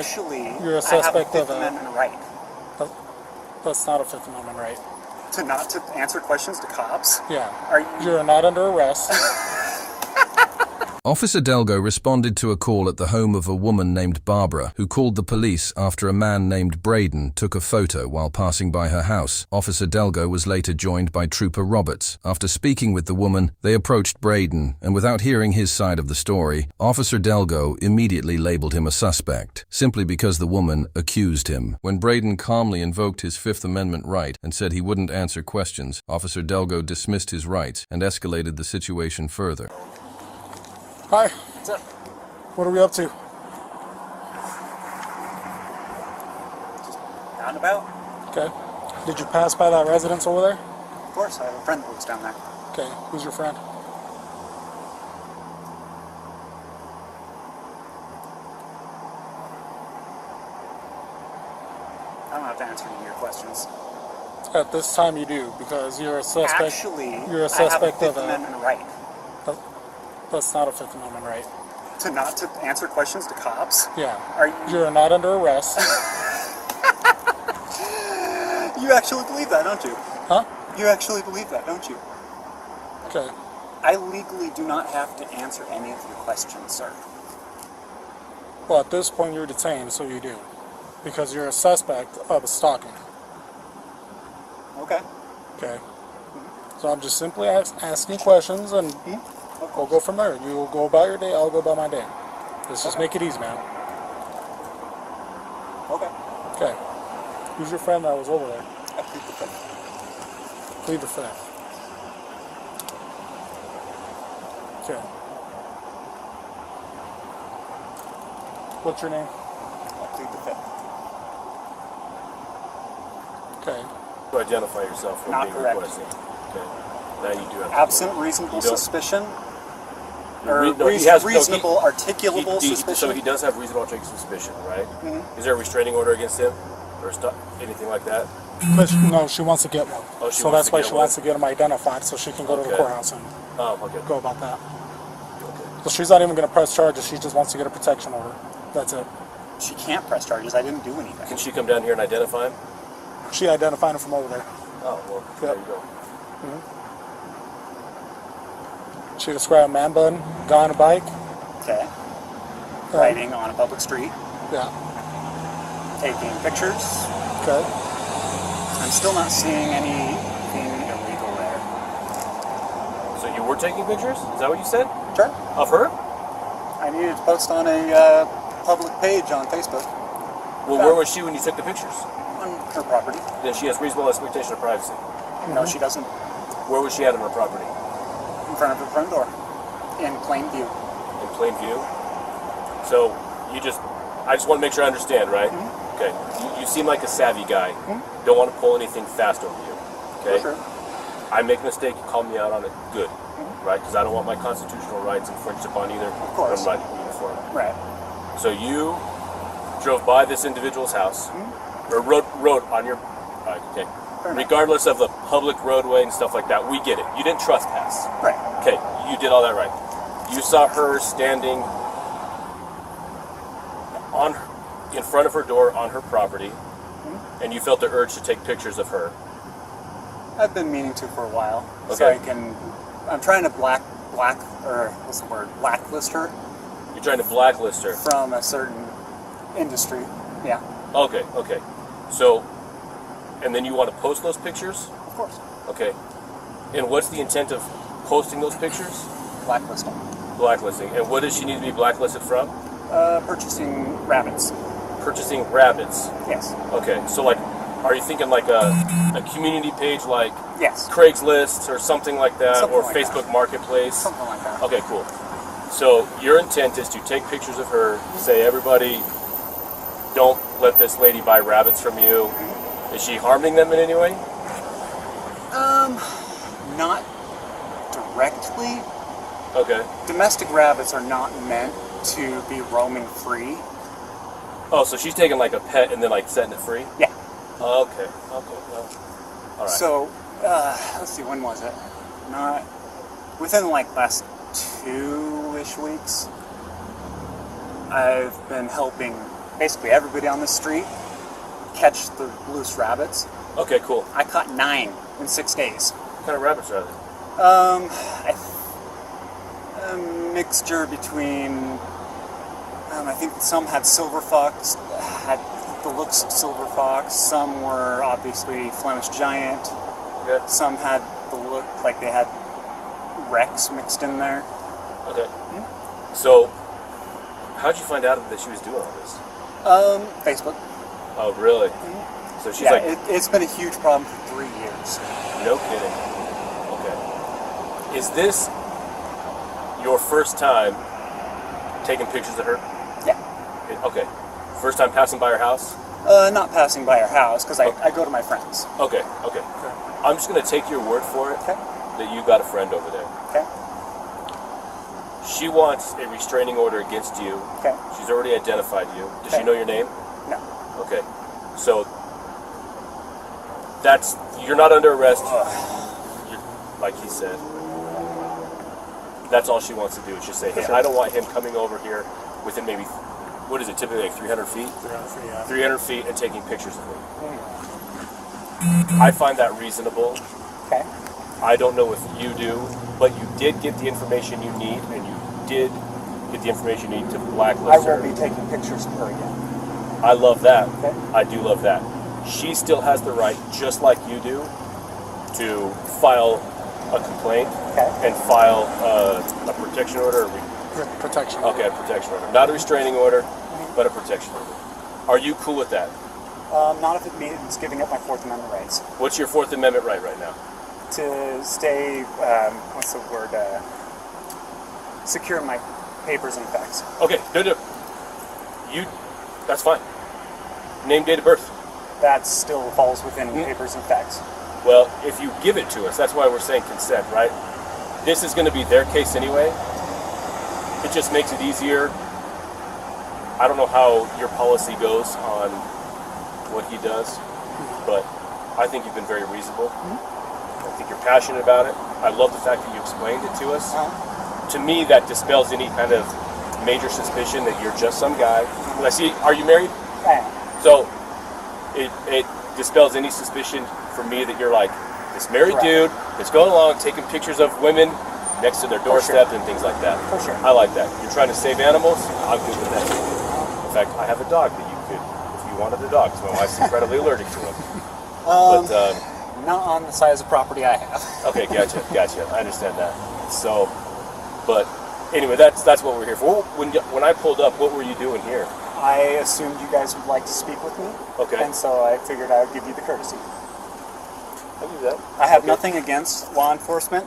Actually, You're a suspect I have a of Fifth Amendment right. That's not a Fifth Amendment right. To answer questions to cops? Yeah. You're not under arrest. Officer Delgo responded to a call at the home of a woman named Barbara, who called the police after a man named Braden took a photo while passing by her house. Officer Delgo was later joined by Trooper Roberts. After speaking with the woman, they approached Braden, and without hearing his side of the story, Officer Delgo immediately labeled him a suspect, simply because the woman accused him. When Braden calmly invoked his Fifth Amendment right and said he wouldn't answer questions, Officer Delgo dismissed his rights and escalated the situation further. Hi. What's up? What are we up to? Just out and about. Okay. Did you pass by that residence over there? Of course, I have a friend that lives down there. Okay. Who's your friend? I don't have to answer any of your questions. At this time you do, because you're a suspect. Actually, you're a suspect I have a Fifth of Amendment right. That's not a Fifth Amendment right. To answer questions to cops? Yeah. You're not under arrest. You actually believe that, don't you? Huh? You actually believe that, don't you? Okay. I legally do not have to answer any of your questions, sir. Well, at this point you're detained, so you do. Because you're a suspect of stalking. Okay. Okay. So I'm just simply asking questions, and we'll go from there. You'll go about your day, I'll go about my day. Let's just make it easy, man. Okay. Okay. Who's your friend that was over there? I plead the Fifth. Plead the Fifth. Okay. What's your name? I plead the Fifth. Okay. To identify yourself when Not being correct. requested. Okay. Now you do have to Absent reasonable suspicion? Or reasonable, articulable suspicion? So he does have reasonable suspicion, right? Mm-hmm. Is there a restraining order against him? Or anything like that? No, she wants to get one. Oh, so that's why she wants to get him identified so she can go to the courthouse and go about that. Okay. So she's not even going to press charges, she just wants to get a protection order. That's it. She can't press charges, I didn't do anything. Can she come down here and identify him? She identified him from over there. Oh, well, there you go. She described a man bun, guy on a bike. Okay. Riding on a public street. Yeah. Taking pictures. Okay. I'm still not seeing anything illegal there. So you were taking pictures? Is that what you said? Sure. Of her? I needed to post on a public page on Facebook. Well, where was she when you took the pictures? On her property. Then she has reasonable expectation of privacy. No, she doesn't. Where was she at on her property? In front of her front door. In plain view. In plain view? So, I just want to make sure I understand, right? Okay. You seem like a savvy guy. Don't want to pull anything fast over you. Okay? For sure. I make a mistake, you call me out on it. Good. Right? Because I don't want my constitutional rights infringed upon either. Of course. I'm riding uniform. Right. So you drove by this individual's house, or rode on your, okay. Regardless of the public roadway and stuff like that, we get it. You didn't trespass. Right. Okay, you did all that right. You saw her standing in front of her door on her property, and you felt the urge to take pictures of her. I've been meaning to for a while. Okay. So I'm trying to blacklist her. You're trying to blacklist her? From a certain industry, yeah. Okay. So, and then you want to post those pictures? Of course. Okay. And what's the intent of posting those pictures? Blacklisting. Blacklisting. And what does she need to be blacklisted from? Purchasing rabbits. Purchasing rabbits? Yes. Okay, so are you thinking like a community page like yes. Craigslist or something like that, something or like Facebook that. Marketplace? Something like that. Okay, cool. So your intent is to take pictures of her, say, everybody, don't let this lady buy rabbits from you. Is she harming them in any way? Not directly. Okay. Domestic rabbits are not meant to be roaming free. Oh, so she's taking like a pet and then like setting it free? Yeah. Okay. Well, all right. So, let's see, when was it? Not within like last 2-ish weeks. I've been helping basically everybody on the street catch the loose rabbits. Okay, cool. I caught 9 in 6 days. What kind of rabbits are they? A mixture between, I think some had silver fox, had the looks of silver fox. Some were obviously Flemish giant. Okay. Some had the look like they had Rex mixed in there. Okay. So, how'd you find out that she was doing all this? Facebook. Oh, really? So she's like... it's been a huge problem for 3 years. No kidding. Okay. Is this your first time taking pictures of her? Yeah. Okay. First time passing by her house? Not passing by her house, because I go to my friends. Okay. I'm just going to take your word for it that you got a friend over there. Okay. She wants a restraining order against you. Okay. She's already identified you. Does she know your name? No. Okay. So, you're not under arrest. Like he said. That's all she wants to do is just say, hey, I don't want him coming over here within maybe, what is it, typically like 300 feet? 300 feet, yeah. 300 feet and taking pictures of me. I find that reasonable. Okay. I don't know if you do, but you did get the information you need, and you did get the information you need to blacklist her. I won't be taking pictures of her again. I love that. Okay. I do love that. She still has the right, just like you do, to file a complaint and file a protection order. Protection. Okay, a protection order. Not a restraining order, but a protection order. Are you cool with that? Not if it means giving up my Fourth Amendment rights. What's your Fourth Amendment right now? To stay, what's the word, secure in my papers and effects. Okay, no. That's fine. Name, date of birth. That still falls within papers and effects. Well, if you give it to us, that's why we're saying consent, right? This is going to be their case anyway. It just makes it easier. I don't know how your policy goes on what he does, but I think you've been very reasonable. I think you're passionate about it. I love the fact that you explained it to us. To me, that dispels any kind of major suspicion that you're just some guy. When I see, are you married? I am. So it dispels any suspicion for me that you're like this married dude that's going along taking pictures of women next to their doorstep and things like that. For sure. I like that. You're trying to save animals? I'm good with that. In fact, I have a dog that you could, if you wanted a dog, because my wife's incredibly allergic to him. Not on the size of property I have. Okay, gotcha. I understand that. So, but anyway, that's what we're here for. When I pulled up, what were you doing here? I assumed you guys would like to speak with me. Okay. And so I figured I would give you the courtesy. I'll do that. I have nothing against law enforcement.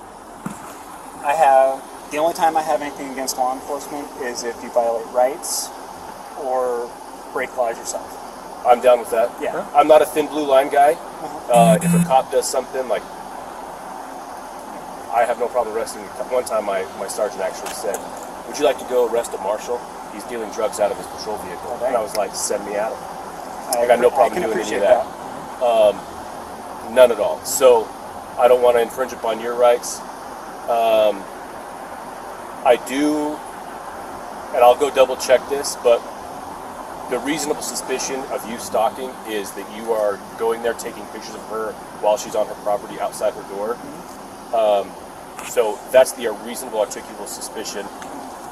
The only time I have anything against law enforcement is if you violate rights or break laws yourself. I'm down with that. Yeah. I'm not a thin blue line guy. If a cop does something, like, I have no problem arresting a cop. One time my sergeant actually said, would you like to go arrest a marshal? He's dealing drugs out of his patrol vehicle. And I was like, send me at him. I got no problem doing any of that. None at all. So I don't want to infringe upon your rights. I do, and I'll go double check this, but the reasonable suspicion of you stalking is that you are going there taking pictures of her while she's on her property outside her door. So that's the reasonable articulable suspicion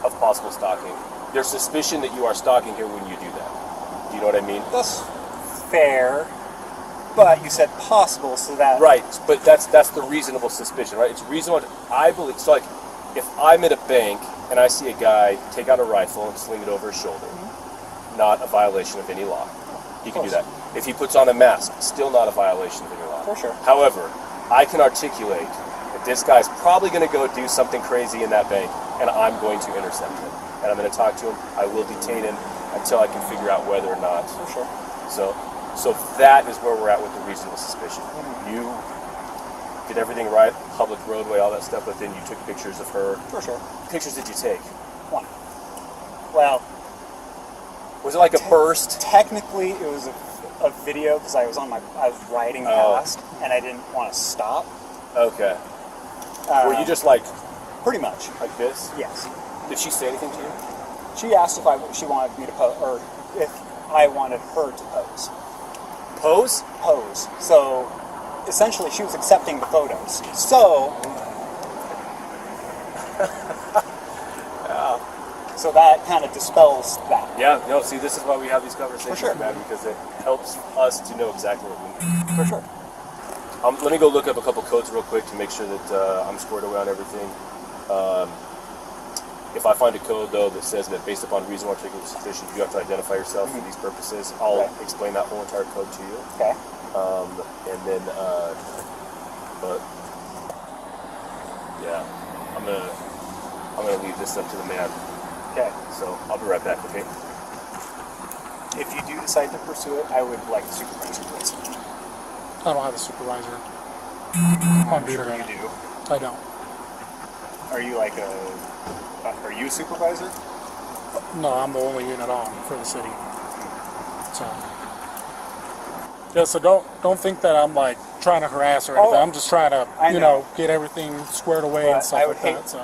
of possible stalking. There's suspicion that you are stalking her when you do that. Do you know what I mean? That's fair, but you said possible, so that... Right, but that's the reasonable suspicion, right? It's reasonable. I believe, so like, if I'm at a bank and I see a guy take out a rifle and sling it over his shoulder, not a violation of any law. He can do that. If he puts on a mask, still not a violation of any law. For sure. However, I can articulate that this guy's probably going to go do something crazy in that bank, and I'm going to intercept him. And I'm going to talk to him. I will detain him until I can figure out whether or not. For sure. So that is where we're at with the reasonable suspicion. You did everything right, public roadway, all that stuff, but then you took pictures of her. For sure. Pictures did you take? One. Well... Was it like a burst? Technically, it was a video because I was riding past and I didn't want to stop. Okay. Were you just like pretty much like this? Yes. Did she say anything to you? She asked if she wanted me to post, or if I wanted her to pose. Pose? Pose. So, essentially, she was accepting the photos. So, so that kind of dispels that. Yeah, no, see, this is why we have these conversations, For sure. man, because it helps us to know exactly what we need. For sure. Let me go look up a couple codes real quick to make sure that I'm squared away on everything. If I find a code, though, that says that based upon reasonable articulable suspicion, you have to identify yourself for these purposes, I'll explain that whole entire code to you. Okay. And then, but yeah, I'm gonna leave this up to the man. Okay. So I'll be right back. Okay. If you do decide to pursue it, I would like a supervisor, please. I don't have a supervisor. I'm sure right you now. do. I don't. Are you like are you a supervisor? No, I'm the only unit on for the city. So yeah, so don't think that I'm like trying to harass or anything. Oh, I'm just trying to I know. get everything squared away and But stuff I would like that. So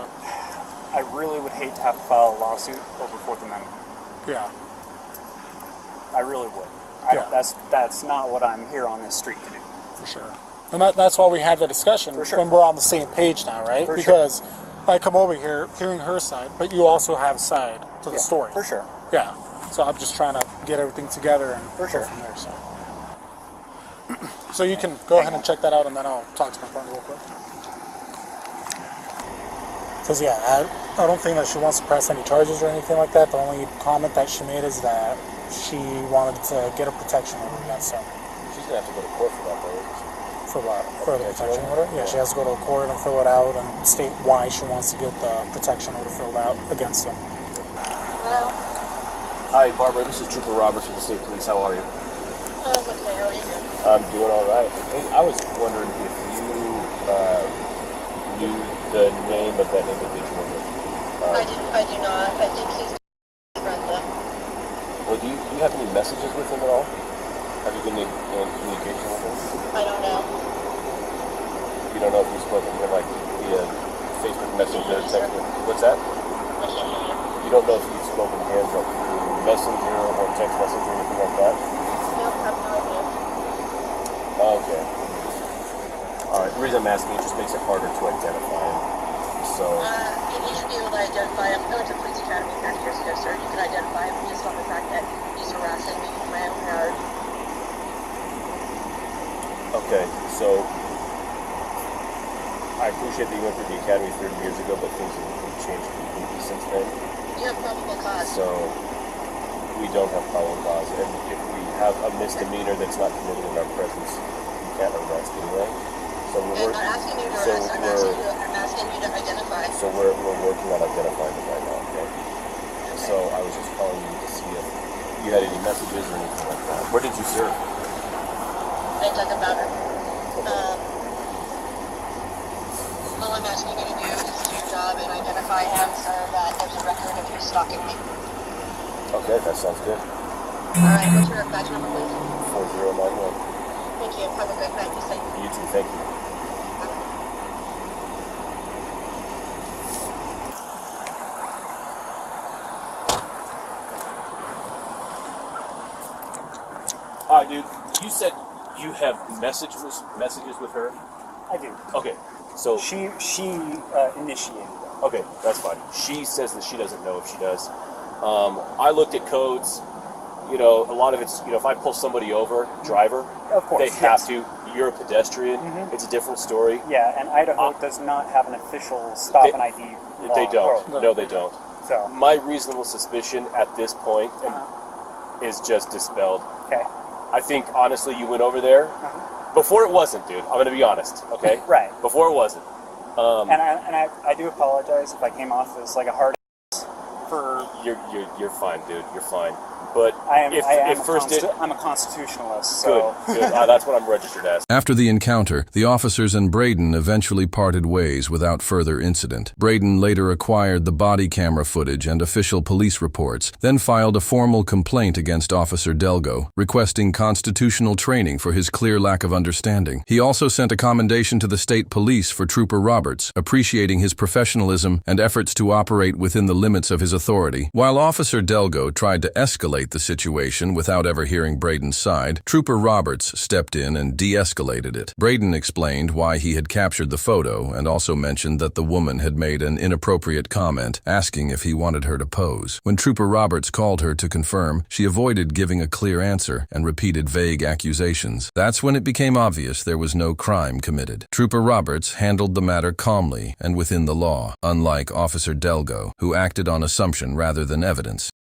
I really would hate to have to file a lawsuit over Fourth Amendment. yeah. I really would. Yeah. that's not what I'm here on this street to do. For sure. And that's why we had the discussion For sure. when we're on the same page now, right? For sure. Because I come over here hearing her side, but you also have a side to the Yeah, story. For sure. Yeah. So I'm just trying to get everything together and For sure. go from there. So you can go ahead and check that out, and then I'll talk to my partner real quick. Because yeah, I don't think that she wants to press any charges or anything like that. The only comment that she made is that she wanted to get a protection order against him. She's gonna have to go to court for that, though. For what? For the protection order? Yeah, she has to go to court and fill it out and state why she wants to get the protection order filled out against him. Hello. Hi, Barbara. This is Trooper Roberts from the State Police. How are you? Okay, how are you? I'm doing all right. Hey, I was wondering if you knew the name of that individual. I do not. I think he's Brenda. Well, do you have any messages with him at all? Have you been in communication with him? I don't know. You don't know if you've spoken to him like via Facebook Messenger, text? What's that? I can't hear you. You don't know if you've spoken to him like through Messenger or text message or anything like that? Nope, I have no idea. Okay. All right. The reason I'm asking, it just makes it harder to identify him. So. You need to be able to identify him. I went to police academy 30 years ago, sir. You can identify him based on the fact that he's harassing me in my own yard. Okay, so I appreciate that you went through the academy 30 years ago, but things have changed completely since then. You have probable cause. So we don't have probable cause, and if we have a misdemeanor that's not committed in our presence, we can't arrest anyway. So I'm not asking you to arrest. I'm asking you to identify. So we're working on identifying him right now. Okay. So I was just calling you to see if you had any messages or anything like that. Where did you serve? I talk about her. All I'm asking you to do is do your job and identify him so that there's a record of you stalking me. Okay, that sounds good. Alright, what's your badge number, please? 4091. Thank you. Have a good night. Be safe. You too, thank you. All right, dude. You said you have messages with her. I do. Okay, so She initiated it. okay, that's fine. She says that she doesn't know if she does. I looked at codes. You know, a lot of it's, you know, if I pull somebody over, driver, Of course, they have yes. to. You're a pedestrian. It's a different story. Yeah, and Idaho does not have an official stop and ID law. They don't. Or- No, they don't. So, My reasonable suspicion at this point is just dispelled. okay. I think, honestly, you went over there. Before it wasn't, dude. I'm going to be honest, okay? Right. Before it wasn't. And I do apologize if I came off as like a hard ass for. You're fine, dude. You're fine. But I'm a constitutionalist, so. Good. That's what I'm registered as. After the encounter, the officers and Braden eventually parted ways without further incident. Braden later acquired the body camera footage and official police reports, then filed a formal complaint against Officer Delgo, requesting constitutional training for his clear lack of understanding. He also sent a commendation to the state police for Trooper Roberts, appreciating his professionalism and efforts to operate within the limits of his authority. While Officer Delgo tried to escalate de-escalate the situation without ever hearing Braden's side, Trooper Roberts stepped in and de-escalated it. Braden explained why he had captured the photo and also mentioned that the woman had made an inappropriate comment, asking if he wanted her to pose. When Trooper Roberts called her to confirm, she avoided giving a clear answer and repeated vague accusations. That's when it became obvious there was no crime committed. Trooper Roberts handled the matter calmly and within the law, unlike Officer Delgo, who acted on assumption rather than evidence.